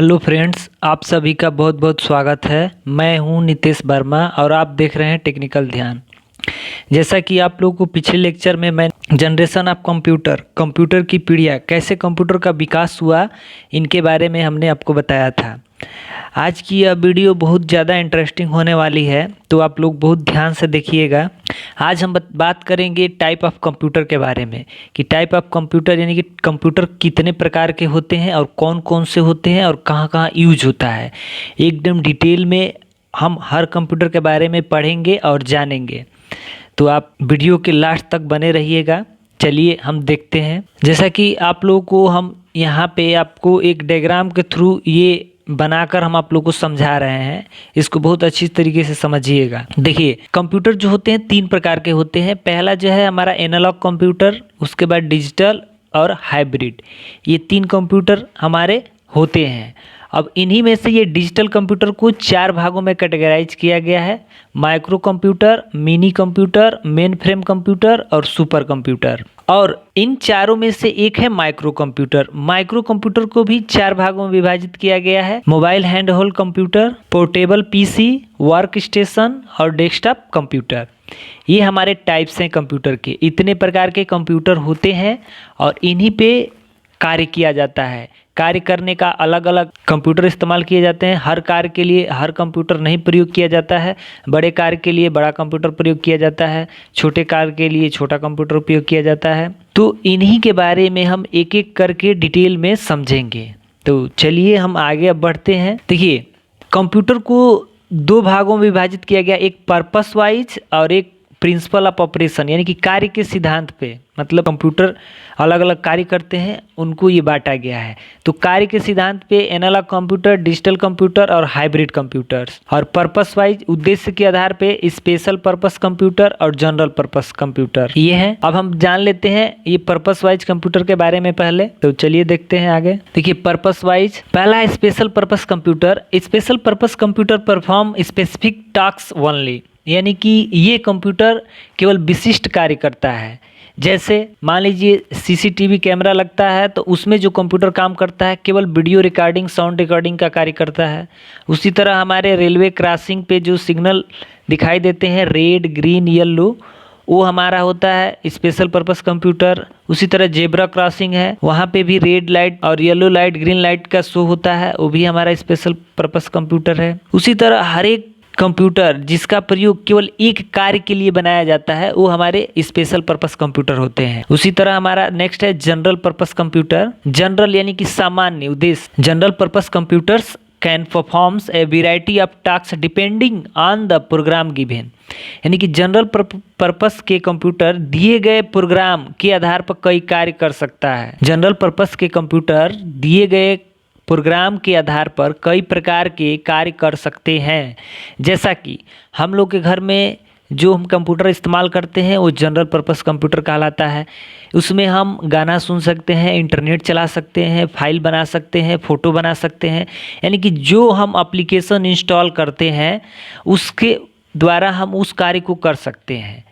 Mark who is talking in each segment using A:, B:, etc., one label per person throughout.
A: Hello friends, आप सभी का बहुत बहुत स्वागत है। मैं हूं नितेश वर्मा और आप देख रहे हैं टेक्निकल ध्यान। जैसा कि आप लोगों को पिछले लेक्चर में मैं जनरेशन ऑफ कंप्यूटर की पीढ़ियाँ, कैसे कंप्यूटर का विकास हुआ, इनके बारे में हमने आपको बताया था। आज की यह वीडियो बहुत ज़्यादा इंटरेस्टिंग होने वाली है, तो आप लोग बहुत ध्यान से देखिएगा। आज हम बात करेंगे टाइप ऑफ कंप्यूटर के बारे में कि टाइप ऑफ कंप्यूटर यानी कि कंप्यूटर कितने प्रकार के होते हैं और कौन कौन से होते हैं और कहाँ कहाँ यूज होता है। एकदम डिटेल में हम हर कंप्यूटर के बारे में पढ़ेंगे और जानेंगे, तो आप वीडियो के लास्ट तक बने रहिएगा। चलिए हम देखते हैं। जैसा कि आप लोगों को हम यहाँ पे आपको एक डायग्राम के थ्रू ये बनाकर हम आप लोग को समझा रहे हैं, इसको बहुत अच्छी तरीके से समझिएगा। देखिए, कंप्यूटर जो होते हैं तीन प्रकार के होते हैं। पहला जो है हमारा एनालॉग कंप्यूटर, उसके बाद डिजिटल और हाइब्रिड। ये तीन कंप्यूटर हमारे होते हैं। अब इन्हीं में से ये डिजिटल कंप्यूटर को चार भागों में कैटेगराइज किया गया है: micro computer, mini computer, main frame computer और सुपर कंप्यूटर। और इन चारों में से एक है माइक्रो कंप्यूटर। माइक्रो कंप्यूटर को भी चार भागों में विभाजित किया गया है: mobile hand hold computer, portable PC, work station और डेस्कटॉप कंप्यूटर। ये हमारे टाइप्स हैं कंप्यूटर के। इतने प्रकार के कंप्यूटर होते हैं और इन्हीं पे कार्य किया जाता है। कार्य करने का अलग अलग कंप्यूटर इस्तेमाल किए जाते हैं। हर कार्य के लिए हर कंप्यूटर नहीं प्रयोग किया जाता है। बड़े कार्य के लिए बड़ा कंप्यूटर प्रयोग किया जाता है, छोटे कार्य के लिए छोटा कंप्यूटर उपयोग किया जाता है। तो इन्हीं के बारे में हम एक एक करके डिटेल में समझेंगे। तो चलिए हम आगे अब बढ़ते हैं। देखिए, कंप्यूटर को दो भागों में विभाजित किया गया, एक पर्पस वाइज और एक प्रिंसिपल ऑफ ऑपरेशन, यानी कि कार्य के सिद्धांत पे। मतलब कंप्यूटर अलग अलग कार्य करते हैं, उनको ये बांटा गया है। तो कार्य के सिद्धांत पे एनालॉग कंप्यूटर, डिजिटल कंप्यूटर और हाइब्रिड कंप्यूटर्स। और पर्पस वाइज उद्देश्य के आधार पे स्पेशल पर्पस कंप्यूटर और जनरल पर्पस कंप्यूटर ये हैं। अब हम जान लेते हैं ये पर्पस वाइज कंप्यूटर के बारे में पहले। तो चलिए देखते हैं आगे। देखिए, पर्पस वाइज पहला है special purpose computer. Special purpose computer perform specific task only, यानी कि ये कंप्यूटर केवल विशिष्ट कार्य करता है। जैसे मान लीजिए सीसीटीवी कैमरा लगता है, तो उसमें जो कंप्यूटर काम करता है केवल वीडियो रिकॉर्डिंग, साउंड रिकॉर्डिंग का कार्य करता है। उसी तरह हमारे रेलवे क्रॉसिंग पे जो सिग्नल दिखाई देते हैं रेड, ग्रीन, येलो, वो हमारा होता है स्पेशल पर्पस कंप्यूटर। उसी तरह जेब्रा क्रॉसिंग है, वहाँ पे भी रेड लाइट और येलो लाइट, ग्रीन लाइट का शो होता है, वो भी हमारा स्पेशल पर्पस कंप्यूटर है। उसी तरह हर एक कंप्यूटर जिसका प्रयोग केवल एक कार्य के लिए बनाया जाता है, वो हमारे स्पेशल पर्पस कंप्यूटर होते हैं। उसी तरह हमारा नेक्स्ट है जनरल पर्पस कंप्यूटर। जनरल यानी कि सामान्य उद्देश्य। General purpose computers can performs a variety of task depending on the program given, यानी कि जनरल पर्पस के कंप्यूटर दिए गए प्रोग्राम के आधार पर कई कार्य कर सकता है। जनरल पर्पस के कंप्यूटर दिए गए प्रोग्राम के आधार पर कई प्रकार के कार्य कर सकते हैं। जैसा कि हम लोग के घर में जो हम कंप्यूटर इस्तेमाल करते हैं वो जनरल पर्पस कंप्यूटर कहलाता है। उसमें हम गाना सुन सकते हैं, इंटरनेट चला सकते हैं, फाइल बना सकते हैं, फ़ोटो बना सकते हैं, यानी कि जो हम एप्लीकेशन इंस्टॉल करते हैं उसके द्वारा हम उस कार्य को कर सकते हैं।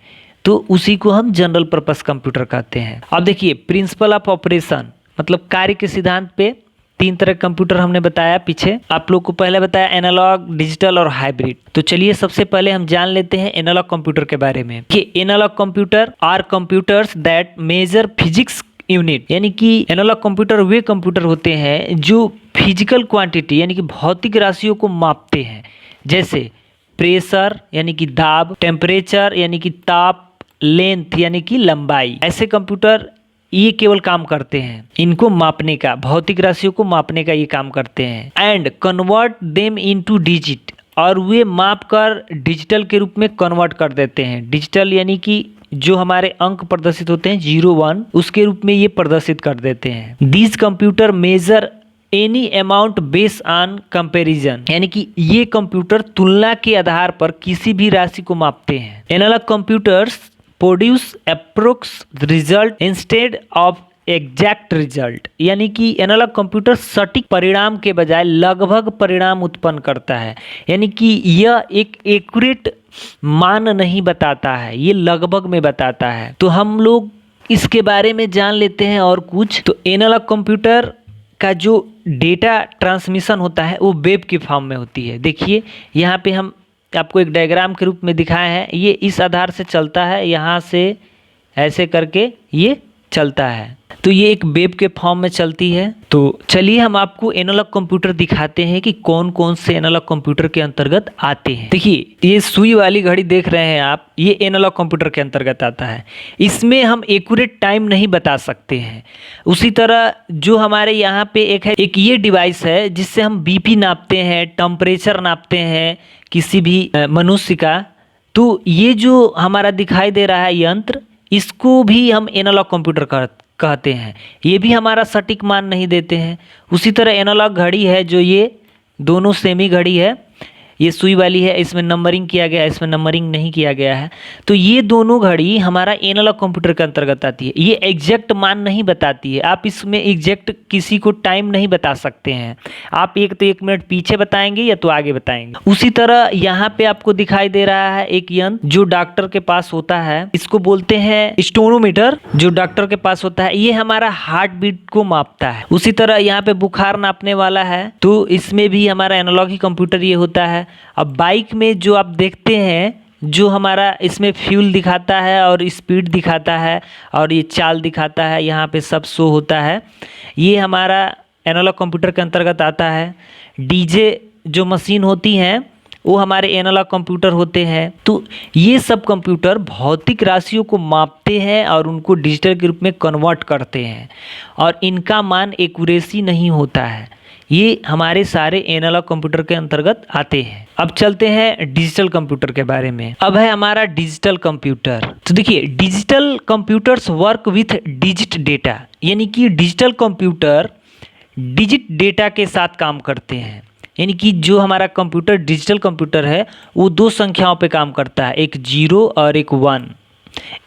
A: तो उसी को हम जनरल पर्पस कंप्यूटर कहते हैं। अब देखिए, प्रिंसिपल ऑफ ऑपरेशन मतलब कार्य के सिद्धांत पे तीन तरह कंप्यूटर हमने बताया पीछे। आप लोग को पहले बताया एनालॉग, डिजिटल और हाइब्रिड। तो चलिए सबसे पहले हम जान लेते हैं एनालॉग कंप्यूटर के बारे में कि analog computer are computers that measure physics unit, यानी कि एनालॉग कंप्यूटर वे कंप्यूटर होते हैं जो फिजिकल क्वांटिटी यानी कि भौतिक राशियों को मापते हैं। जैसे प्रेशर यानी कि दाब, टेम्परेचर यानी कि ताप, लेंथ यानी कि लंबाई। ऐसे कंप्यूटर ये केवल काम करते हैं इनको मापने का, भौतिक राशियों को मापने का ये काम करते हैं। And convert them into digit, और वे माप कर डिजिटल के रूप में कन्वर्ट कर देते हैं। डिजिटल यानी कि जो हमारे अंक प्रदर्शित होते हैं 0, 1, उसके रूप में ये प्रदर्शित कर देते हैं। This computer measure any amount based on comparison, यानी कि ये कंप्यूटर तुलना के आधार पर किसी भी राशि को मापते हैं। Analog computers produce approx result instead of exact result, यानी कि एनालॉग कंप्यूटर सटीक परिणाम के बजाय लगभग परिणाम उत्पन्न करता है। यानी कि यह एक एक्यूरेट मान नहीं बताता है, ये लगभग में बताता है। तो हम लोग इसके बारे में जान लेते हैं और कुछ। तो एनालॉग कंप्यूटर का जो डेटा ट्रांसमिशन होता है वो वेब के फॉर्म में होती है। देखिए यहाँ पे हम आपको एक डायग्राम के रूप में दिखाए हैं, ये इस आधार से चलता है, यहाँ से ऐसे करके ये चलता है, तो ये एक वेब के फॉर्म में चलती है। तो चलिए हम आपको एनालॉग कंप्यूटर दिखाते हैं कि कौन कौन से एनालॉग कंप्यूटर के अंतर्गत आते हैं। देखिए ये सुई वाली घड़ी देख रहे हैं आप, ये एनालॉग कंप्यूटर के अंतर्गत आता है। इसमें हम एक्यूरेट टाइम नहीं बता सकते हैं। उसी तरह जो हमारे यहाँ पे एक ये डिवाइस है जिससे हम बीपी नापते हैं, टेम्परेचर नापते हैं किसी भी मनुष्य का। तो ये जो हमारा दिखाई दे रहा है यंत्र, इसको भी हम एनालॉग कंप्यूटर कहते हैं। ये भी हमारा सटीक मान नहीं देते हैं। उसी तरह एनालॉग घड़ी है, जो ये दोनों सेमी घड़ी है, ये सुई वाली है, इसमें नंबरिंग किया गया है, इसमें नंबरिंग नहीं किया गया है। तो ये दोनों घड़ी हमारा एनालॉग कंप्यूटर के अंतर्गत आती है। ये एग्जैक्ट मान नहीं बताती है, आप इसमें एग्जैक्ट किसी को टाइम नहीं बता सकते हैं। आप एक तो 1 मिनट पीछे बताएंगे या तो आगे बताएंगे। उसी तरह यहाँ पे आपको दिखाई दे रहा है एक यंत्र जो डॉक्टर के पास होता है, इसको बोलते हैं स्टोनोमीटर, जो डॉक्टर के पास होता है। ये हमारा हार्ट बीट को मापता है। उसी तरह यहाँ पे बुखार नापने वाला है, तो इसमें भी हमारा एनालॉग ही कंप्यूटर ये होता है। अब बाइक में जो आप देखते हैं, जो हमारा इसमें फ्यूल दिखाता है और स्पीड दिखाता है और ये चाल दिखाता है, यहाँ पे सब शो होता है, ये हमारा एनालॉग कंप्यूटर के अंतर्गत आता है। डीजे जो मशीन होती हैं वो हमारे एनालॉग कंप्यूटर होते हैं। तो ये सब कंप्यूटर भौतिक राशियों को मापते हैं और उनको डिजिटल के रूप में कन्वर्ट करते हैं, और इनका मान एक्यूरेसी नहीं होता है। ये हमारे सारे एनालॉग कंप्यूटर के अंतर्गत आते हैं। अब चलते हैं डिजिटल कंप्यूटर के बारे में। अब है हमारा डिजिटल कंप्यूटर। तो देखिए digital computers work with digit data, यानी कि डिजिटल कंप्यूटर डिजिट डेटा के साथ काम करते हैं। यानी कि जो हमारा कंप्यूटर डिजिटल कंप्यूटर है वो 2 संख्याओं पे काम करता है, एक 0 और एक 1।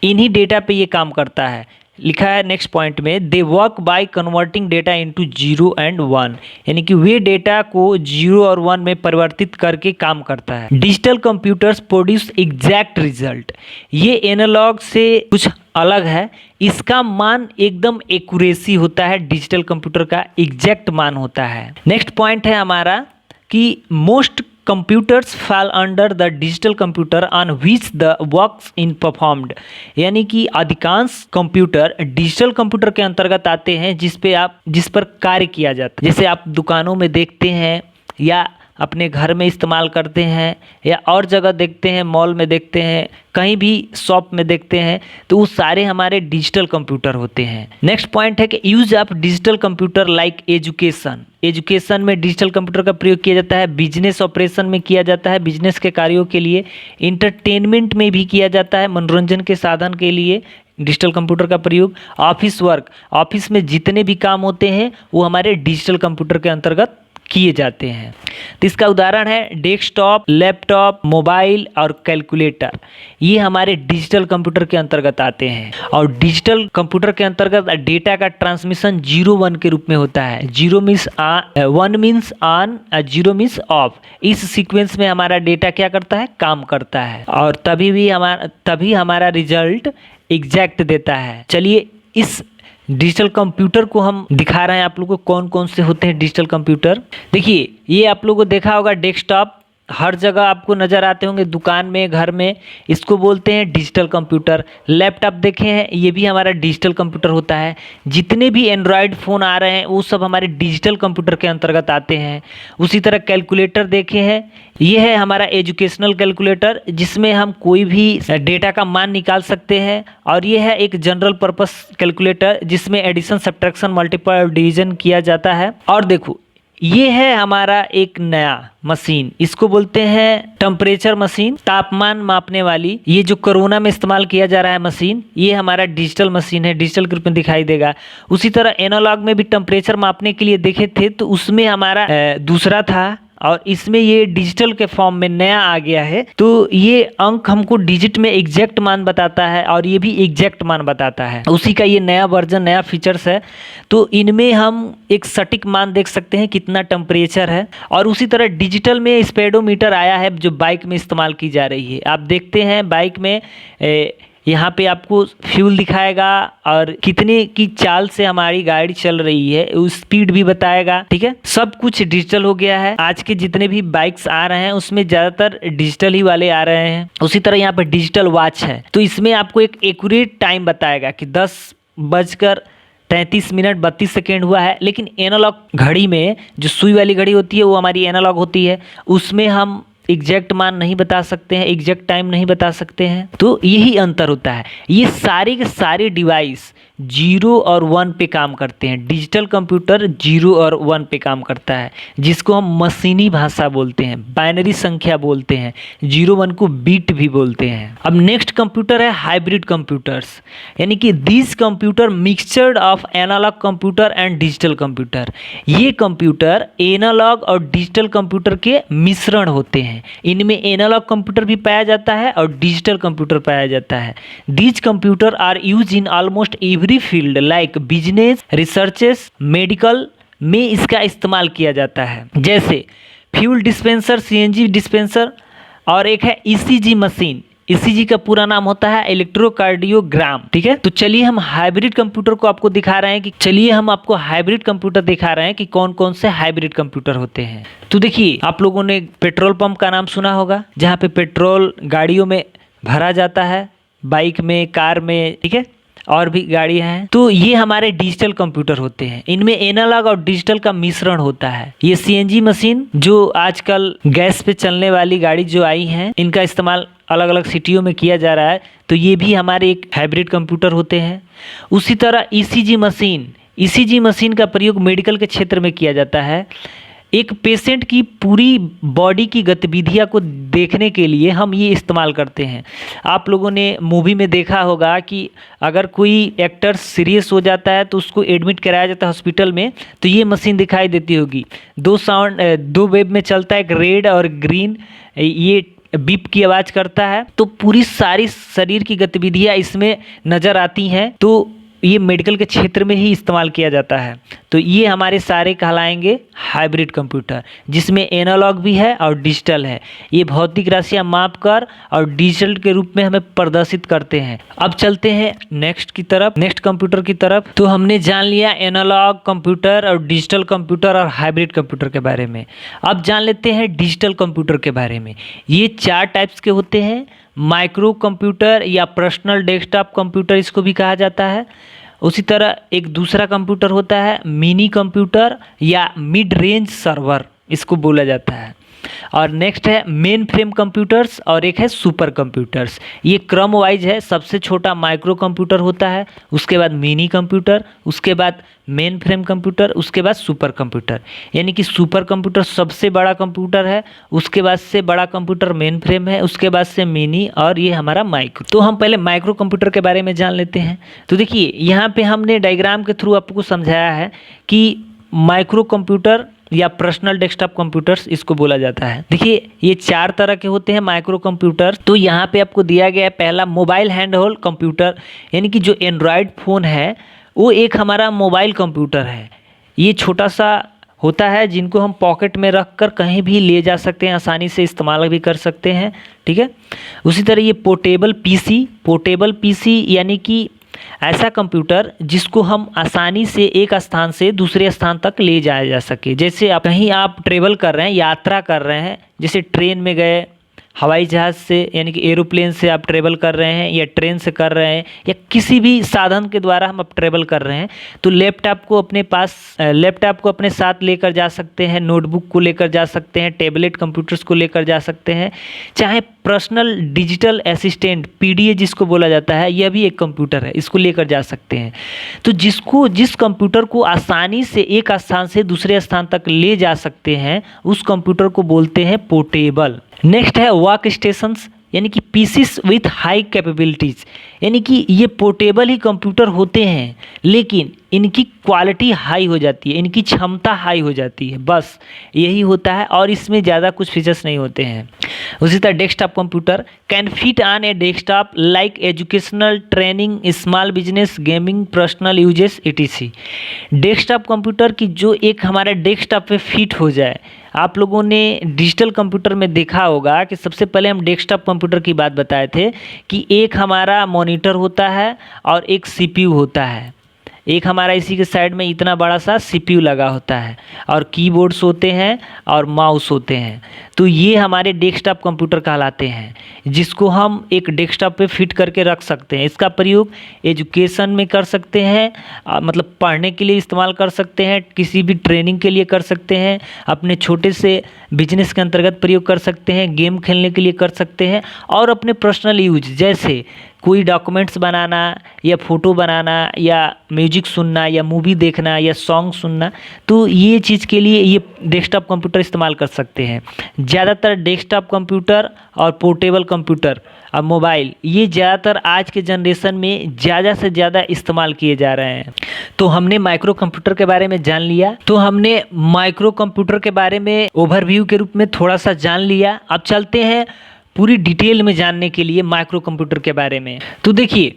A: इन्हीं डेटा पे ये काम करता है। लिखा है नेक्स्ट पॉइंट में, they work by converting data into 0 and 1, यानी कि वे डेटा को 0 और 1 में परिवर्तित करके काम करता है। Digital computers produce exact result. ये एनालॉग से कुछ अलग है, इसका मान एकदम एक्यूरेसी होता है, डिजिटल कंप्यूटर का एग्जैक्ट मान होता है। नेक्स्ट पॉइंट है हमारा कि most computers fall under the digital computer on which the works in performed, यानी कि अधिकांश कंप्यूटर डिजिटल कंप्यूटर के अंतर्गत आते हैं जिस पर कार्य किया जाता है। जैसे आप दुकानों में देखते हैं या अपने घर में इस्तेमाल करते हैं या और जगह देखते हैं, मॉल में देखते हैं, कहीं भी शॉप में देखते हैं, तो वो सारे हमारे डिजिटल कंप्यूटर होते हैं। नेक्स्ट पॉइंट है कि use of digital computer like education. Education में डिजिटल कंप्यूटर का प्रयोग किया जाता है, बिजनेस ऑपरेशन में किया जाता है, बिजनेस के कार्यों के लिए, इंटरटेनमेंट में भी किया जाता है, मनोरंजन के साधन के लिए डिजिटल कंप्यूटर का प्रयोग। ऑफिस वर्क, ऑफिस में जितने भी काम होते हैं वो हमारे डिजिटल कंप्यूटर के अंतर्गत किए जाते हैं। तो इसका उदाहरण है डेस्कटॉप, लैपटॉप, मोबाइल और कैलकुलेटर, ये हमारे डिजिटल कंप्यूटर के अंतर्गत आते हैं। और डिजिटल कंप्यूटर के अंतर्गत डेटा का ट्रांसमिशन 0-1 के रूप में होता है। 0 means 1 means on, 0 means of. इस सीक्वेंस में हमारा डेटा क्या करता है, काम करता है, और तभी हमारा रिजल्ट एग्जैक्ट देता है। चलिए इस डिजिटल कंप्यूटर को हम दिखा रहे हैं आप लोगों को कौन कौन से होते हैं डिजिटल कंप्यूटर। देखिए ये आप लोगों को देखा होगा, डेस्कटॉप हर जगह आपको नज़र आते होंगे, दुकान में, घर में, इसको बोलते हैं डिजिटल कंप्यूटर। लैपटॉप देखे हैं, ये भी हमारा डिजिटल कंप्यूटर होता है। जितने भी एंड्रॉयड फ़ोन आ रहे हैं वो सब हमारे डिजिटल कंप्यूटर के अंतर्गत आते हैं। उसी तरह कैलकुलेटर देखे हैं, ये है हमारा एजुकेशनल कैलकुलेटर, जिसमें हम कोई भी डेटा का मान निकाल सकते हैं। और ये है एक जनरल पर्पस कैलकुलेटर, जिसमें एडिशन, सब्ट्रैक्शन, मल्टीप्लाई और डिवीजन किया जाता है। और देखो ये है हमारा एक नया मशीन, इसको बोलते हैं टेम्परेचर मशीन, तापमान मापने वाली। ये जो कोरोना में इस्तेमाल किया जा रहा है मशीन, ये हमारा डिजिटल मशीन है, डिजिटल के रूप में दिखाई देगा। उसी तरह एनालॉग में भी टेम्परेचर मापने के लिए देखे थे, तो उसमें हमारा दूसरा था, और इसमें ये डिजिटल के फॉर्म में नया आ गया है। तो ये अंक हमको डिजिट में एग्जैक्ट मान बताता है और ये भी एग्जैक्ट मान बताता है। उसी का ये नया वर्जन, नया फीचर्स है। तो इनमें हम एक सटीक मान देख सकते हैं कितना टेम्परेचर है। और उसी तरह डिजिटल में स्पीडोमीटर आया है, जो बाइक में इस्तेमाल की जा रही है। आप देखते हैं बाइक में यहाँ पे आपको फ्यूल दिखाएगा और कितने की चाल से हमारी गाड़ी चल रही है उस स्पीड भी बताएगा। ठीक है, सब कुछ डिजिटल हो गया है। आज के जितने भी बाइक्स आ रहे हैं उसमें ज्यादातर डिजिटल ही वाले आ रहे हैं। उसी तरह यहाँ पे डिजिटल वॉच है, तो इसमें आपको एक एक्यूरेट टाइम बताएगा कि 10:33 हुआ है। लेकिन एनालॉग घड़ी में जो सुई वाली घड़ी होती है वो हमारी एनालॉग होती है, उसमें हम एग्जैक्ट मान नहीं बता सकते हैं, एग्जैक्ट टाइम नहीं बता सकते हैं। तो यही अंतर होता है। ये सारे के सारे डिवाइस 0 और 1 पे काम करते हैं। डिजिटल कंप्यूटर 0 और 1 पे काम करता है, जिसको हम मशीनी भाषा बोलते हैं, बाइनरी संख्या बोलते हैं, 0-1 को बीट भी बोलते हैं। अब नेक्स्ट कंप्यूटर है हाइब्रिड कंप्यूटर्स, यानी कि this computer mixture of analog computer and digital computer. ये कंप्यूटर एनालॉग और डिजिटल कंप्यूटर के मिश्रण होते हैं। इनमें एनालॉग कंप्यूटर भी पाया जाता है और डिजिटल कंप्यूटर पाया जाता है। These computer are use in almost every field like business, researches, medical में इसका इस्तेमाल किया जाता है, जैसे फ्यूल डिस्पेंसर, सीएनजी डिस्पेंसर, और एक है ईसीजी मशीन। ईसीजी का पूरा नाम होता है इलेक्ट्रोकार्डियोग्राम। ठीक है, तो चलिए हम हाइब्रिड कंप्यूटर को आपको दिखा रहे हैं कि कौन कौन से हाइब्रिड कंप्यूटर होते हैं। तो देखिए, आप लोगों ने पेट्रोल पंप का नाम सुना होगा, जहाँ पे पेट्रोल गाड़ियों में भरा जाता है, बाइक में, कार में, ठीक है, और भी गाड़ियां हैं। तो ये हमारे डिजिटल कंप्यूटर होते हैं। इनमें एनालॉग और डिजिटल का मिश्रण होता है। ये सीएनजी मशीन, जो आजकल गैस पे चलने वाली गाड़ी जो आई हैं, इनका इस्तेमाल अलग अलग सिटियों में किया जा रहा है, तो ये भी हमारे एक हाइब्रिड कंप्यूटर होते हैं। उसी तरह ईसीजी मशीन का प्रयोग मेडिकल के क्षेत्र में किया जाता है। एक पेशेंट की पूरी बॉडी की गतिविधियां को देखने के लिए हम ये इस्तेमाल करते हैं। आप लोगों ने मूवी में देखा होगा कि अगर कोई एक्टर सीरियस हो जाता है तो उसको एडमिट कराया जाता है हॉस्पिटल में, तो ये मशीन दिखाई देती होगी। दो वेब में चलता है, एक रेड और ग्रीन, ये बीप की आवाज़ करता है, तो पूरी सारी शरीर की गतिविधियां इसमें नज़र आती हैं। तो ये मेडिकल के क्षेत्र में ही इस्तेमाल किया जाता है। तो ये हमारे सारे कहलाएंगे हाइब्रिड कंप्यूटर, जिसमें एनालॉग भी है और डिजिटल है। ये भौतिक राशियां माप कर और डिजिटल के रूप में हमें प्रदर्शित करते हैं। अब चलते हैं नेक्स्ट कंप्यूटर की तरफ। तो हमने जान लिया एनालॉग कंप्यूटर और डिजिटल कंप्यूटर और हाइब्रिड कंप्यूटर के बारे में। अब जान लेते हैं डिजिटल कंप्यूटर के बारे में। ये 4 टाइप्स के होते हैं। माइक्रो कंप्यूटर या पर्सनल डेस्कटॉप कंप्यूटर इसको भी कहा जाता है। उसी तरह एक दूसरा कंप्यूटर होता है मिनी कंप्यूटर या मिड रेंज सर्वर, इसको बोला जाता है। और नेक्स्ट है मेन फ्रेम कंप्यूटर्स और एक है सुपर कंप्यूटर्स। ये क्रम वाइज है, सबसे छोटा माइक्रो कंप्यूटर होता है, उसके बाद मिनी कंप्यूटर, उसके बाद मेन फ्रेम कंप्यूटर, उसके बाद सुपर कंप्यूटर। यानी कि सुपर कंप्यूटर सबसे बड़ा कंप्यूटर है, उसके बाद से बड़ा कंप्यूटर मेन फ्रेम है, उसके बाद से मिनी, और ये हमारा माइक्रो। तो हम पहले माइक्रो कंप्यूटर के बारे में जान लेते हैं। तो देखिए, यहाँ पे हमने डायग्राम के थ्रू आपको समझाया है कि माइक्रो कंप्यूटर या पर्सनल डेस्कटॉप कंप्यूटर्स इसको बोला जाता है। देखिए, ये 4 तरह के होते हैं माइक्रो कंप्यूटर। तो यहाँ पे आपको दिया गया है पहला मोबाइल हैंड होल्ड कंप्यूटर, यानी कि जो एंड्रॉयड फ़ोन है वो एक हमारा मोबाइल कंप्यूटर है। ये छोटा सा होता है, जिनको हम पॉकेट में रख कर कहीं भी ले जा सकते हैं, आसानी से इस्तेमाल भी कर सकते हैं। ठीक है, उसी तरह ये पोर्टेबल पीसी यानी कि ऐसा कंप्यूटर जिसको हम आसानी से एक स्थान से दूसरे स्थान तक ले जाया जा सके। जैसे आप कहीं ट्रेवल कर रहे हैं, यात्रा कर रहे हैं, जैसे ट्रेन में गए, हवाई जहाज़ से यानी कि एरोप्लेन से आप ट्रेवल कर रहे हैं, या ट्रेन से कर रहे हैं, या किसी भी साधन के द्वारा हम अब ट्रेवल कर रहे हैं, तो लैपटॉप को अपने साथ लेकर जा सकते हैं, नोटबुक को लेकर जा सकते हैं, टैबलेट कंप्यूटर्स को लेकर जा सकते हैं। चाहे पर्सनल डिजिटल असिस्टेंट पीडीए जिसको बोला जाता है, यह भी एक कंप्यूटर है, इसको लेकर जा सकते हैं। तो जिस कंप्यूटर को आसानी से एक स्थान से दूसरे स्थान तक ले जा सकते हैं, उस कंप्यूटर को बोलते हैं पोर्टेबल। नेक्स्ट है वर्क स्टेशंस, यानी कि पीसीस विथ हाई कैपेबिलिटीज़, यानी कि ये पोर्टेबल ही कंप्यूटर होते हैं, लेकिन इनकी क्वालिटी हाई हो जाती है, इनकी क्षमता हाई हो जाती है, बस यही होता है, और इसमें ज़्यादा कुछ फीचर्स नहीं होते हैं। उसी तरह desktop computer can fit on A desktop like educational, training, small business, gaming, personal uses etc। Desktop computer की जो एक हमारा डेस्कटॉप पे फिट हो जाए। आप लोगों ने डिजिटल कंप्यूटर में देखा होगा कि सबसे पहले हम डेस्कटॉप कंप्यूटर की बात बताए थे कि एक हमारा मॉनिटर होता है और एक सीपीयू होता है। एक हमारा इसी के साइड में इतना बड़ा सा सीपीयू लगा होता है और कीबोर्ड्स होते हैं और माउस होते हैं। तो ये हमारे डेस्कटॉप कंप्यूटर कहलाते हैं, जिसको हम एक डेस्कटॉप पे फिट करके रख सकते हैं। इसका प्रयोग एजुकेशन में कर सकते हैं, मतलब पढ़ने के लिए इस्तेमाल कर सकते हैं, किसी भी ट्रेनिंग के लिए कर सकते हैं, अपने छोटे से बिजनेस के अंतर्गत प्रयोग कर सकते हैं, गेम खेलने के लिए कर सकते हैं, और अपने पर्सनल यूज जैसे कोई डॉक्यूमेंट्स बनाना या फ़ोटो बनाना या म्यूजिक सुनना या मूवी देखना या सॉन्ग सुनना, तो ये चीज़ के लिए ये डेस्कटॉप कंप्यूटर इस्तेमाल कर सकते हैं। ज़्यादातर डेस्कटॉप कंप्यूटर और पोर्टेबल कंप्यूटर और मोबाइल, ये ज़्यादातर आज के जनरेशन में ज़्यादा से ज़्यादा इस्तेमाल किए जा रहे हैं। तो हमने माइक्रो कंप्यूटर के बारे में जान लिया, तो हमने माइक्रो कंप्यूटर के बारे में ओवरव्यू के रूप में थोड़ा सा जान लिया। अब चलते हैं पूरी डिटेल में जानने के लिए माइक्रो कंप्यूटर के बारे में। तो देखिए,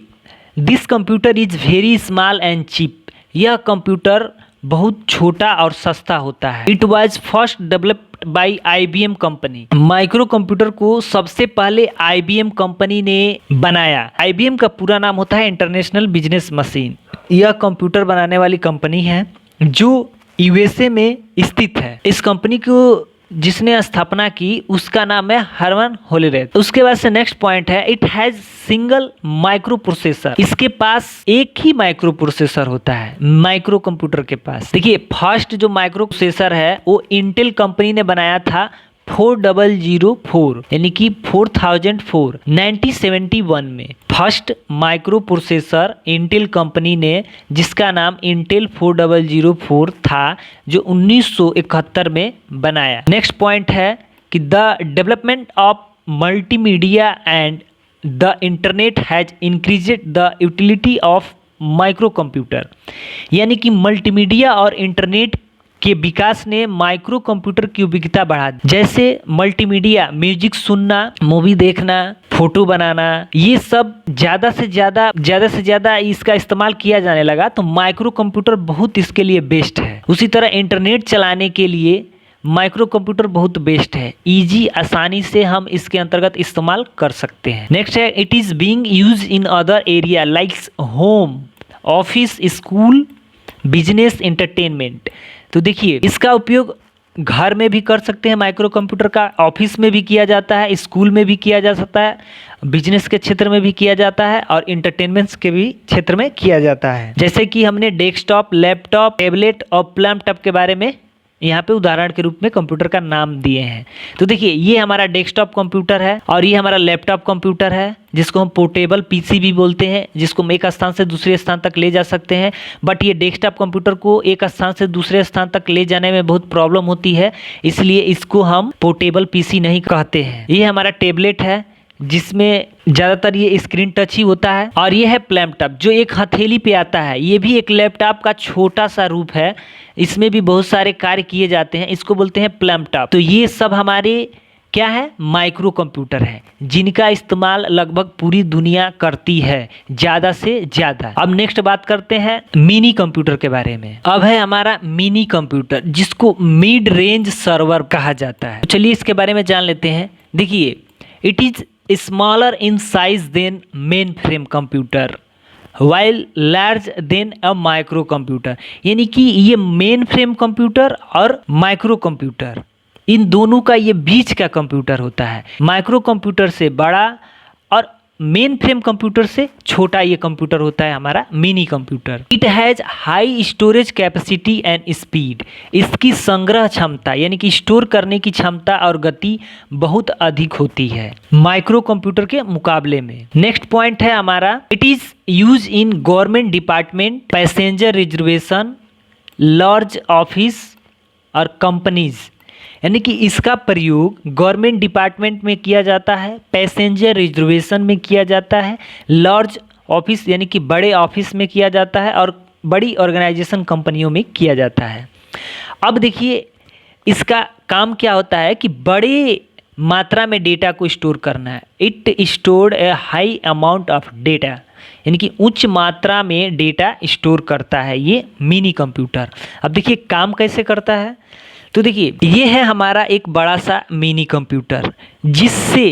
A: this computer is very small and cheap. यह कंप्यूटर बहुत छोटा और सस्ता होता है। It was first developed by IBM company. Micro computer को सबसे पहले IBM कंपनी ने बनाया। IBM का पूरा नाम होता है इंटरनेशनल बिजनेस मशीन। यह कंप्यूटर बनाने वाली कंपनी है जो USA में स्थित है। इस कंपनी को जिसने स्थापना की उसका नाम है हर्मन होलीरेथ। उसके बाद से नेक्स्ट पॉइंट है, it has single micro processor. इसके पास एक ही माइक्रो प्रोसेसर होता है माइक्रो कंप्यूटर के पास। देखिए, फर्स्ट जो माइक्रो प्रोसेसर है वो इंटेल कंपनी ने बनाया था 4004 यानी कि 4004 1971 में। First micro processor Intel company ने, जिसका नाम इंटेल 4004 था, जो 1971 में बनाया। नेक्स्ट पॉइंट है कि the development of multimedia and the internet has increased the utility of micro computer. यानी कि मल्टीमीडिया और इंटरनेट के विकास ने माइक्रो कंप्यूटर की उपयोगिता बढ़ा दी। जैसे मल्टीमीडिया, म्यूजिक सुनना, मूवी देखना, फोटो बनाना, ये सब ज़्यादा से ज़्यादा इसका इस्तेमाल किया जाने लगा, तो माइक्रो कंप्यूटर बहुत इसके लिए बेस्ट है। उसी तरह इंटरनेट चलाने के लिए माइक्रो कंप्यूटर बहुत बेस्ट है। इजी, आसानी से हम इसके अंतर्गत इस्तेमाल कर सकते हैं। नेक्स्ट है, it is being used in other area like home, office, school, business, entertainment. तो देखिए, इसका उपयोग घर में भी कर सकते हैं माइक्रो कंप्यूटर का, ऑफिस में भी किया जाता है, स्कूल में भी किया जा सकता है, बिजनेस के क्षेत्र में भी किया जाता है और इंटरटेनमेंट्स के भी क्षेत्र में किया जाता है। जैसे कि हमने डेस्कटॉप, लैपटॉप, टैबलेट और लैपटॉप के बारे में यहाँ पे उदाहरण के रूप में कंप्यूटर का नाम दिए हैं। तो देखिए, ये हमारा डेस्कटॉप कंप्यूटर है और ये हमारा लैपटॉप कंप्यूटर है, जिसको हम पोर्टेबल PC भी बोलते हैं, जिसको हम एक स्थान से दूसरे स्थान तक ले जा सकते हैं। बट ये डेस्कटॉप कंप्यूटर को एक स्थान से दूसरे स्थान तक ले जाने में बहुत प्रॉब्लम होती है, इसलिए इसको हम पोर्टेबल PC नहीं कहते हैं। ये हमारा टैबलेट है, जिसमें ज़्यादातर ये स्क्रीन टच ही होता है। और ये है लैपटॉप, जो एक हथेली पे आता है। ये भी एक लैपटॉप का छोटा सा रूप है, इसमें भी बहुत सारे कार्य किए जाते हैं, इसको बोलते हैं लैपटॉप। तो ये सब हमारे क्या है, माइक्रो कंप्यूटर है, जिनका इस्तेमाल लगभग पूरी दुनिया करती है ज़्यादा से ज़्यादा। अब नेक्स्ट बात करते हैं मिनी कंप्यूटर के बारे में। अब है हमारा मिनी कंप्यूटर, जिसको मिड रेंज सर्वर कहा जाता है। चलिए इसके बारे में जान लेते हैं। देखिए, it is smaller in size than mainframe computer while large than a micro computer। यानी कि ये मेन फ्रेम कंप्यूटर और माइक्रो कंप्यूटर, इन दोनों का ये बीच का कंप्यूटर होता है। माइक्रो कंप्यूटर से बड़ा और मेन फ्रेम कंप्यूटर से छोटा ये कंप्यूटर होता है हमारा mini computer. It has high storage capacity and speed. इसकी संग्रह क्षमता यानी कि स्टोर करने की क्षमता और गति बहुत अधिक होती है माइक्रो कंप्यूटर के मुकाबले में। नेक्स्ट पॉइंट है हमारा, it is use in government department, passenger reservation, large office और कंपनीज। यानी कि इसका प्रयोग गवर्नमेंट डिपार्टमेंट में किया जाता है, पैसेंजर रिजर्वेशन में किया जाता है, लार्ज ऑफिस यानी कि बड़े ऑफिस में किया जाता है और बड़ी ऑर्गेनाइजेशन कंपनियों में किया जाता है। अब देखिए, इसका काम क्या होता है कि बड़े मात्रा में डेटा को स्टोर करना है। It stored A high amount of data, यानी कि उच्च मात्रा में डेटा स्टोर करता है ये मिनी कंप्यूटर। अब देखिए काम कैसे करता है, तो देखिए ये है हमारा एक बड़ा सा मिनी कंप्यूटर, जिससे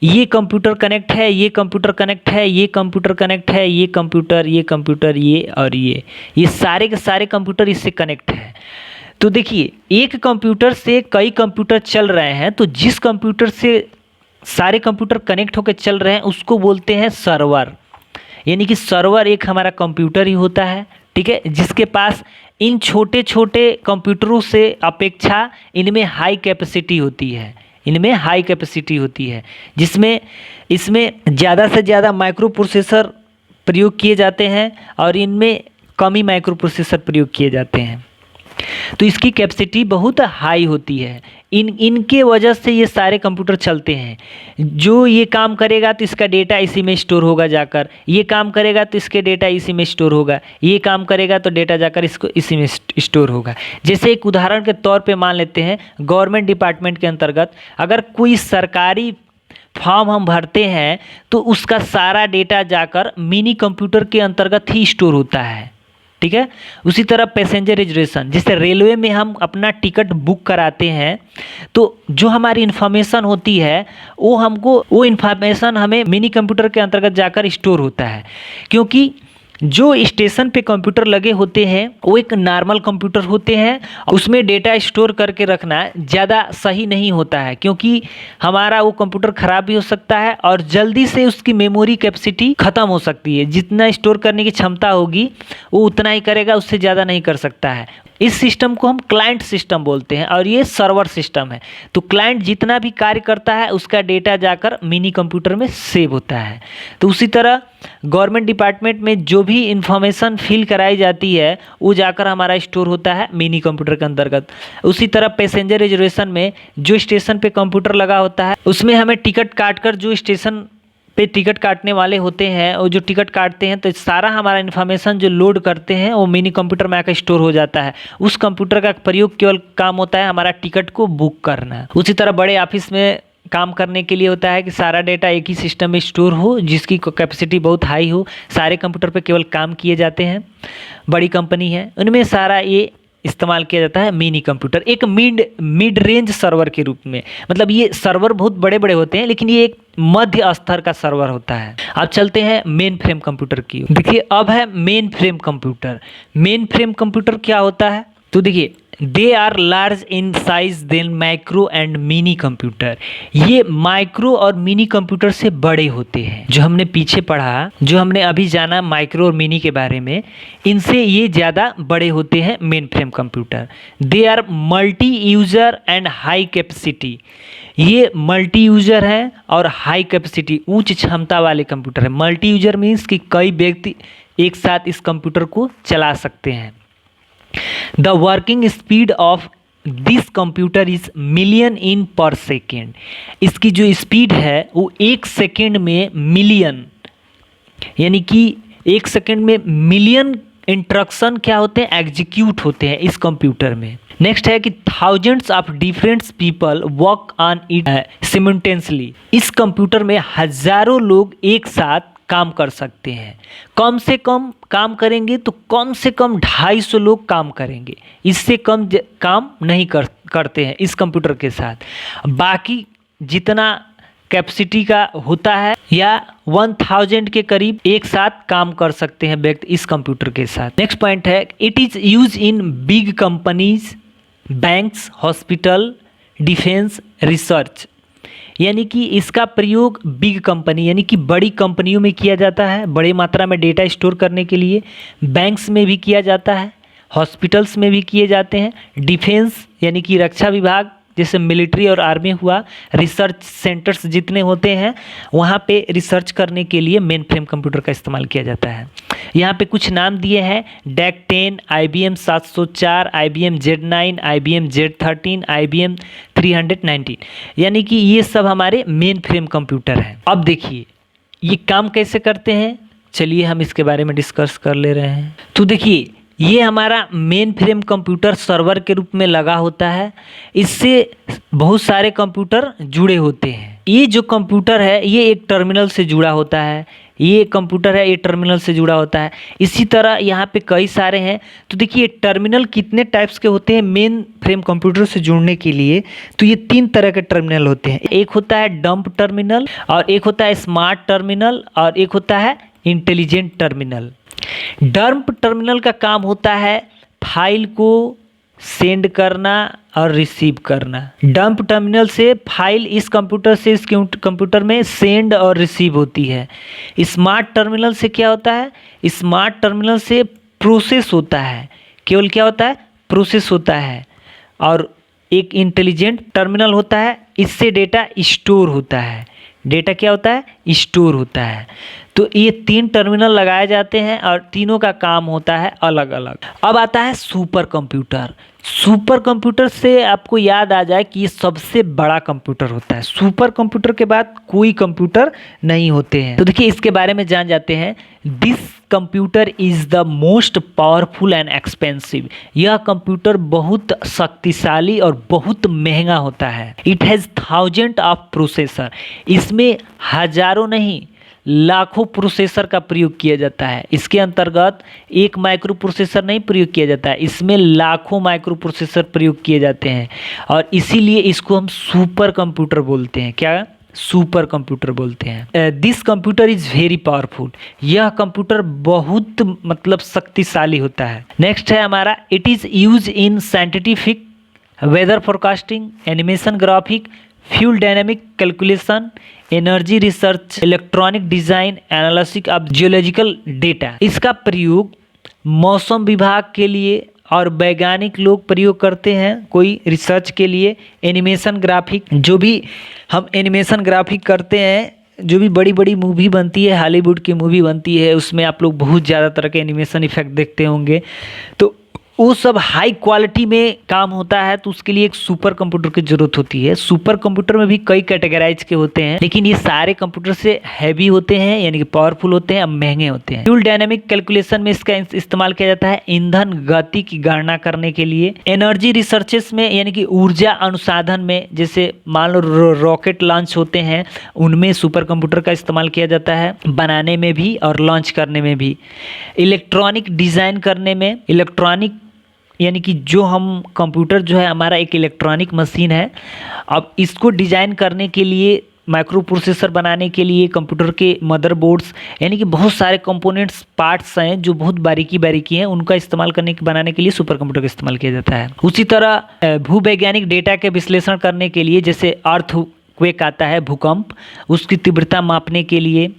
A: ये कंप्यूटर कनेक्ट है, ये कंप्यूटर कनेक्ट है, ये कंप्यूटर कनेक्ट है, ये कंप्यूटर, ये कंप्यूटर, ये और ये सारे के सारे कंप्यूटर इससे कनेक्ट है। तो देखिए, एक कंप्यूटर से कई कंप्यूटर चल रहे हैं, तो जिस कंप्यूटर से सारे कंप्यूटर कनेक्ट होकर चल रहे हैं उसको बोलते हैं सर्वर। यानी कि सर्वर एक हमारा कंप्यूटर ही होता है, ठीक है, जिसके पास इन छोटे छोटे कंप्यूटरों से अपेक्षा इनमें हाई कैपेसिटी होती है, इनमें हाई कैपेसिटी होती है, जिसमें इसमें ज़्यादा से ज़्यादा माइक्रो प्रोसेसर प्रयोग किए जाते हैं और इनमें कम ही माइक्रो प्रोसेसर प्रयोग किए जाते हैं। तो इसकी कैपेसिटी बहुत हाई होती है। इनके वजह से ये सारे कंप्यूटर चलते हैं। जो ये काम करेगा तो इसका डेटा इसी में स्टोर होगा जाकर, ये काम करेगा तो इसके डेटा इसी में स्टोर होगा, ये काम करेगा तो डेटा जाकर इसको इसी में स्टोर होगा। जैसे एक उदाहरण के तौर पे मान लेते हैं, गवर्नमेंट डिपार्टमेंट के अंतर्गत अगर कोई सरकारी फॉर्म हम भरते हैं तो उसका सारा डेटा जाकर मिनी कंप्यूटर के अंतर्गत ही स्टोर होता है, ठीक है। उसी तरह पैसेंजर रिजर्वेशन, जैसे रेलवे में हम अपना टिकट बुक कराते हैं तो जो हमारी इन्फॉर्मेशन होती है वो इन्फॉर्मेशन हमें मिनी कंप्यूटर के अंतर्गत जाकर स्टोर होता है। क्योंकि जो स्टेशन पे कंप्यूटर लगे होते हैं वो एक नॉर्मल कंप्यूटर होते हैं, उसमें डेटा स्टोर करके रखना ज़्यादा सही नहीं होता है, क्योंकि हमारा वो कंप्यूटर ख़राब भी हो सकता है और जल्दी से उसकी मेमोरी कैपेसिटी ख़त्म हो सकती है। जितना स्टोर करने की क्षमता होगी वो उतना ही करेगा, उससे ज़्यादा नहीं कर सकता है। इस सिस्टम को हम क्लाइंट सिस्टम बोलते हैं और ये सर्वर सिस्टम है। तो क्लाइंट जितना भी कार्य करता है उसका डेटा जाकर मिनी कंप्यूटर में सेव होता है। तो उसी तरह गवर्नमेंट डिपार्टमेंट में जो भी इंफॉर्मेशन फिल कराई जाती है वो जाकर हमारा स्टोर होता है मिनी कंप्यूटर के अंतर्गत। उसी तरह पैसेंजर रिजर्वेशन में जो स्टेशन पे कंप्यूटर लगा होता है उसमें हमें टिकट काटकर जो स्टेशन पे टिकट काटने वाले होते हैं और जो टिकट काटते हैं तो सारा हमारा इन्फॉर्मेशन जो लोड करते हैं वो मिनी कंप्यूटर में आकर स्टोर हो जाता है। उस कंप्यूटर का प्रयोग केवल काम होता है हमारा टिकट को बुक करना। उसी तरह बड़े ऑफिस में काम करने के लिए होता है कि सारा डेटा एक ही सिस्टम में स्टोर हो जिसकी कैपेसिटी बहुत हाई हो, सारे कंप्यूटर पे केवल काम किए जाते हैं। बड़ी कंपनी है उनमें सारा ये इस्तेमाल किया जाता है मिनी कंप्यूटर एक मिड रेंज सर्वर के रूप में। मतलब ये सर्वर बहुत बड़े बड़े होते हैं लेकिन ये एक मध्य स्तर का सर्वर होता है। अब चलते हैं मेन फ्रेम कंप्यूटर की। देखिए अब है main frame computer. Main frame computer क्या होता है, तो देखिए they are large in size than micro and mini computer. ये माइक्रो और मिनी कंप्यूटर से बड़े होते हैं। जो हमने पीछे पढ़ा, जो हमने अभी जाना माइक्रो और मिनी के बारे में, इनसे ये ज़्यादा बड़े होते हैं main frame computer. They are multi user and high capacity. ये मल्टी यूजर है और हाई कैपेसिटी उच्च क्षमता वाले कंप्यूटर है। मल्टी यूजर मीन्स कि कई व्यक्ति एक साथ इस कंप्यूटर को चला सकते हैं। The working speed of this computer is million in per second। इसकी जो स्पीड है वो 1 सेकेंड में मिलियन, यानी कि 1 सेकेंड में मिलियन इंस्ट्रक्शन क्या होते हैं, एग्जीक्यूट होते हैं इस कंप्यूटर में। नेक्स्ट है कि thousands of different people work on it simultaneously. इस कंप्यूटर में हजारों लोग एक साथ काम कर सकते हैं। कम से कम काम करेंगे तो कम से कम 250 लोग काम करेंगे, इससे कम काम नहीं करते हैं इस कंप्यूटर के साथ। बाकी जितना कैपेसिटी का होता है या 1000 के करीब एक साथ काम कर सकते हैं व्यक्ति इस कंप्यूटर के साथ। नेक्स्ट पॉइंट है it is use in big companies, banks, hospital, defence, research. यानी कि इसका प्रयोग बिग कंपनी यानी कि बड़ी कंपनियों में किया जाता है, बड़ी मात्रा में डेटा स्टोर करने के लिए। बैंक्स में भी किया जाता है, हॉस्पिटल्स में भी किए जाते हैं, डिफेंस यानी कि रक्षा विभाग जैसे मिलिट्री और आर्मी हुआ, रिसर्च सेंटर्स जितने होते हैं वहाँ पे रिसर्च करने के लिए मेन फ्रेम कंप्यूटर का इस्तेमाल किया जाता है। यहाँ पे कुछ नाम दिए हैं, DEC 10, IBM 704, IBM Z9, IBM Z13, IBM 319, यानी कि ये सब हमारे मेन फ्रेम कंप्यूटर हैं। अब देखिए ये काम कैसे करते हैं, चलिए हम इसके बारे में डिस्कस कर ले रहे हैं। तो देखिए ये हमारा मेन फ्रेम कंप्यूटर सर्वर के रूप में लगा होता है। इससे बहुत सारे कंप्यूटर जुड़े होते हैं। ये जो कंप्यूटर है ये एक टर्मिनल से जुड़ा होता है, ये कंप्यूटर है ये टर्मिनल से जुड़ा होता है। इसी तरह यहाँ पे कई सारे हैं। तो देखिए टर्मिनल कितने टाइप्स के होते हैं मेन फ्रेम कंप्यूटर से जुड़ने के लिए, तो ये 3 तरह के टर्मिनल होते हैं। एक होता है डंप टर्मिनल, और एक होता है स्मार्ट टर्मिनल, और एक होता है इंटेलिजेंट टर्मिनल। डंप टर्मिनल का काम होता है फाइल को सेंड करना और रिसीव करना। डंप टर्मिनल से फाइल इस कंप्यूटर से इस कंप्यूटर में सेंड और रिसीव होती है। स्मार्ट टर्मिनल से क्या होता है, स्मार्ट टर्मिनल से प्रोसेस होता है, केवल क्या होता है, प्रोसेस होता है। और एक इंटेलिजेंट टर्मिनल होता है, इससे डेटा स्टोर होता है। डेटा क्या होता है, स्टोर होता है। तो ये 3 टर्मिनल लगाए जाते हैं और तीनों का काम होता है अलग अलग। अब आता है सुपर कंप्यूटर। सुपर कंप्यूटर से आपको याद आ जाए कि ये सबसे बड़ा कंप्यूटर होता है। सुपर कंप्यूटर के बाद कोई कंप्यूटर नहीं होते हैं। तो देखिए इसके बारे में जान जाते हैं। This computer is the most powerful and expensive. यह कंप्यूटर बहुत शक्तिशाली और बहुत महंगा होता है। It has thousand of processor. इसमें हजारों नहीं लाखों प्रोसेसर का प्रयोग किया जाता है। इसके अंतर्गत एक माइक्रो प्रोसेसर नहीं प्रयोग किया जाता है, इसमें लाखों माइक्रो प्रोसेसर प्रयोग किए जाते हैं। और इसीलिए इसको हम सुपर कंप्यूटर बोलते हैं। क्या, सुपर कंप्यूटर बोलते हैं। This computer is very powerful. यह कंप्यूटर बहुत मतलब शक्तिशाली होता है। नेक्स्ट है हमारा, it is use in scientific, weather forecasting, animation graphic, fuel dynamic calculation, energy research, electronic design, analysis of geological data. इसका प्रयोग मौसम विभाग के लिए और वैज्ञानिक लोग प्रयोग करते हैं कोई रिसर्च के लिए। एनिमेशन ग्राफिक, जो भी हम एनिमेशन ग्राफिक करते हैं, जो भी बड़ी बड़ी मूवी बनती है, हॉलीवुड की मूवी बनती है, उसमें आप लोग बहुत ज़्यादा तरह के एनिमेशन इफेक्ट देखते होंगे। तो वो सब हाई क्वालिटी में काम होता है, तो उसके लिए एक सुपर कंप्यूटर की जरूरत होती है। सुपर कंप्यूटर में भी कई कैटेगराइज के होते हैं, लेकिन ये सारे कंप्यूटर से हैवी होते हैं, यानी कि पावरफुल होते हैं और महंगे होते हैं। फ्यूल डायनेमिक कैलकुलेशन में इसका इस्तेमाल किया जाता है ईंधन गति की गणना करने के लिए। एनर्जी रिसर्चेस में, यानी कि ऊर्जा अनुसंधान में, जैसे मान लो रॉकेट लॉन्च होते हैं, उनमें सुपर कंप्यूटर का इस्तेमाल किया जाता है, बनाने में भी और लॉन्च करने में भी। इलेक्ट्रॉनिक डिज़ाइन करने में, इलेक्ट्रॉनिक यानी कि जो हम कंप्यूटर जो है हमारा एक इलेक्ट्रॉनिक मशीन है, अब इसको डिज़ाइन करने के लिए, माइक्रो प्रोसेसर बनाने के लिए कंप्यूटर के मदरबोर्ड्स, यानी कि बहुत सारे कंपोनेंट्स पार्ट्स हैं जो बहुत बारीकी हैं, उनका इस्तेमाल करने के बनाने के लिए सुपर कंप्यूटर का इस्तेमाल किया जाता है। उसी तरह भूवैज्ञानिक डेटा के विश्लेषण करने के लिए, जैसे अर्थक्वेक आता है, भूकंप, उसकी तीव्रता मापने के लिए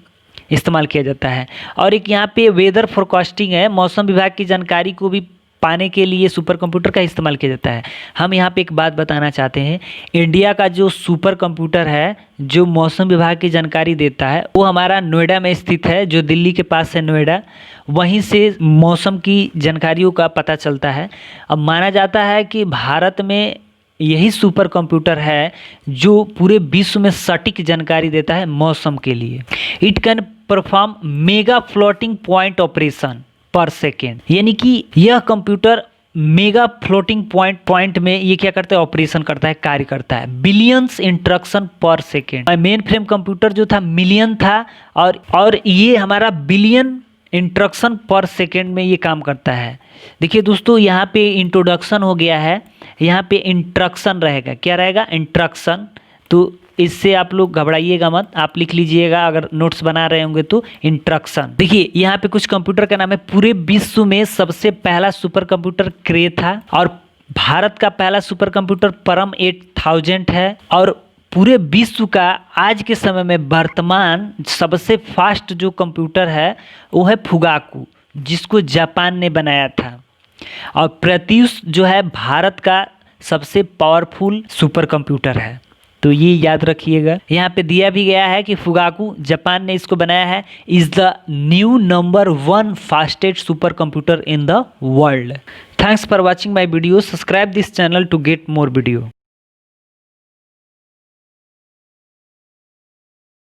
A: इस्तेमाल किया जाता है। और एक यहाँ पे वेदर फोरकास्टिंग है, मौसम विभाग की जानकारी को भी पाने के लिए सुपर कंप्यूटर का इस्तेमाल किया जाता है। हम यहाँ पे एक बात बताना चाहते हैं, इंडिया का जो सुपर कंप्यूटर है जो मौसम विभाग की जानकारी देता है, वो हमारा नोएडा में स्थित है, जो दिल्ली के पास है नोएडा। वहीं से मौसम की जानकारियों का पता चलता है। अब माना जाता है कि भारत में यही सुपर कंप्यूटर है जो पूरे विश्व में सटीक जानकारी देता है मौसम के लिए। It can perform mega floating point operation पर सेकेंड, यानी कि यह कंप्यूटर मेगा फ्लोटिंग पॉइंट में ये क्या करता है, ऑपरेशन करता है, कार्य करता है। बिलियंस इंस्ट्रक्शन पर सेकेंड। मेन फ्रेम कंप्यूटर जो था मिलियन था, और ये हमारा बिलियन इंस्ट्रक्शन पर सेकेंड में ये काम करता है। देखिए दोस्तों, यहाँ पे इंट्रोडक्शन हो गया है, यहाँ पे इंस्ट्रक्शन रहेगा। क्या रहेगा, इंस्ट्रक्शन। तो इससे आप लोग घबराइएगा मत, आप लिख लीजिएगा अगर नोट्स बना रहे होंगे तो, इंस्ट्रक्शन। देखिए यहाँ पे कुछ कंप्यूटर का नाम है। पूरे विश्व में सबसे पहला सुपर कंप्यूटर क्रे था, और भारत का पहला सुपर कंप्यूटर परम 8000 है। और पूरे विश्व का आज के समय में वर्तमान सबसे फास्ट जो कंप्यूटर है वो है फुगाकू, जिसको जापान ने बनाया था। और प्रत्यूष जो है भारत का सबसे पावरफुल सुपर कंप्यूटर है। तो ये याद रखिएगा। यहाँ पे दिया भी गया है कि फुगाकू, जापान ने इसको बनाया है, is the new number 1 fastest super computer in the world. Thanks for watching my video. Subscribe this channel to get more video.